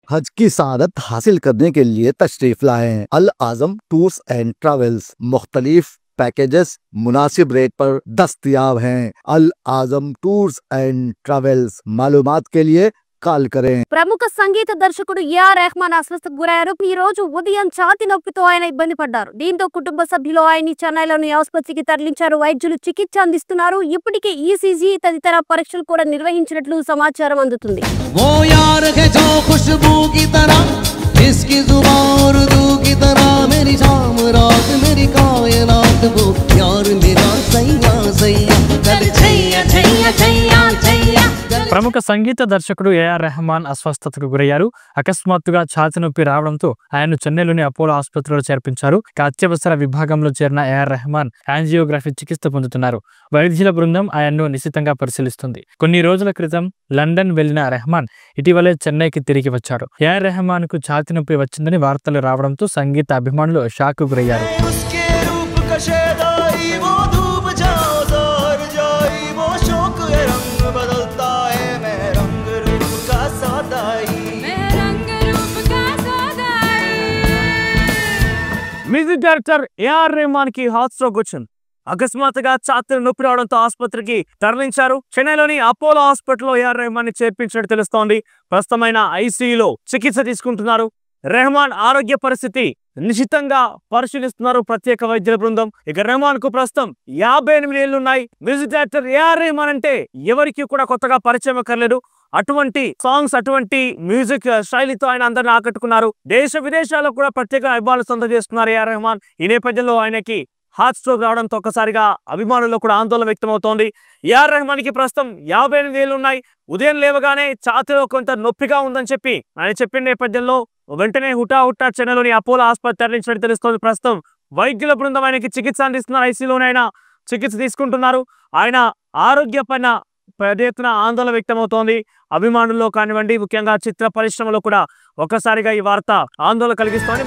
हज की सआदत हासिल करने के लिए तशरीफ लाए। अल आजम टूर्स एंड ट्रेवल्स मुख्तलिफ पैकेजेस मुनासिब रेट पर दस्तयाब हैं। अल आजम टूर्स एंड ट्रेवल्स मालूमात के लिए కాల్ కరేं। ప్రముఖ సంగీత దర్శకుడు ఏఆర్ రెహమాన్ అస్వస్థతకు గురయ్యారు. ఈ రోజు ఉదయం ఛాతీ నొప్పితో ఆయన ఇబ్బంది పడ్డారు. దీంతో కుటుంబ సభ్యులు ఆయన్ని చెన్నైలోని ఆసుపత్రికి తరలించారు. వైద్యులు చికిత్స అందిస్తున్నారు. ఇప్పటికే ఈసీజీ తదితర పరీక్షలు కూడా నిర్వహించినట్లు సమాచారం అందుతుంది. ప్రముఖ సంగీత దర్శకుడు ఏఆర్ రెహమాన్ అస్వస్థతకు గురయ్యారు. అకస్మాత్తుగా ఛాతీ నొప్పి రావడంతో ఆయన్ను చెన్నైలోని అపోలో ఆసుపత్రిలో చేర్పించారు. అత్యవసర విభాగంలో చేరిన ఏఆర్ రెహమాన్ యాంజియోగ్రఫీ చికిత్స పొందుతున్నారు. వైద్యుల బృందం ఆయన్ను నిశితంగా పరిశీలిస్తుంది. కొన్ని రోజుల క్రితం లండన్ వెళ్లిన రెహమాన్ ఇటీవలే చెన్నైకి తిరిగి వచ్చారు. ఏఆర్ రెహమాన్ కు ఛాతీ నొప్పి వచ్చిందని వార్తలు రావడంతో సంగీత అభిమానులు షాక్ కు గురయ్యారు. మ్యూజిక్ డైరెక్టర్ ఏఆర్ రెహమాన్ కి హార్ట్ స్ట్రోక్ వచ్చింది. అకస్మాత్తుగా ఛాతీ నొప్పి రావడంతో ఆసుపత్రికి తరలించారు. చెన్నైలోని అపోలో హాస్పిటల్లో ఏఆర్ రెహమాన్ ని చేర్పించినట్టు తెలుస్తోంది. ప్రస్తుతమైన ఐసీయూలో చికిత్స తీసుకుంటున్నారు. రెహమాన్ ఆరోగ్య పరిస్థితి నిశితంగా పరిశీలిస్తున్నారు ప్రత్యేక వైద్యుల బృందం. ఇక రెహమాన్ కు ప్రస్తుతం 58 ఏళ్లున్నాయి. మ్యూజిక్ డైరెక్టర్ ఏఆర్ రెహమాన్ అంటే ఎవరికి కూడా కొత్తగా పరిచయం అక్కర్లేదు. అటువంటి సాంగ్స్, అటువంటి మ్యూజిక్ శైలితో ఆయన అందరిని ఆకట్టుకున్నారు. దేశ విదేశాల్లో కూడా ప్రత్యేక అభిమానులు సొంతం చేసుకున్నారు ఏఆర్ రెహమాన్. ఈ నేపథ్యంలో ఆయనకి హార్ట్ స్ట్రోక్ రావడంతో ఒక్కసారిగా అభిమానుల్లో కూడా ఆందోళన వ్యక్తమవుతోంది. ఏఆర్ రెహమాన్ కి ప్రస్తుతం 58 ఏళ్లున్నాయి. ఉదయం లేవగానే ఛాతీలో కొంత నొప్పిగా ఉందని చెప్పి ఆయన చెప్పిన నేపథ్యంలో వెంటనే హుటా చెన్నైలోని అపోలో ఆసుపత్రి తరలించినట్టు తెలుస్తోంది. ప్రస్తుతం వైద్యుల బృందం ఆయనకి చికిత్స అందిస్తున్నారు. ఐసీయూలోనే ఆయన చికిత్స తీసుకుంటున్నారు. ఆయన ఆరోగ్య పైన పెద్ద ఎత్తున ఆందోళన వ్యక్తమవుతోంది. అభిమానుల్లో కానివ్వండి, ముఖ్యంగా చిత్ర పరిశ్రమలో కూడా ఒక్కసారిగా ఈ వార్త ఆందోళన కలిగిస్తోంది.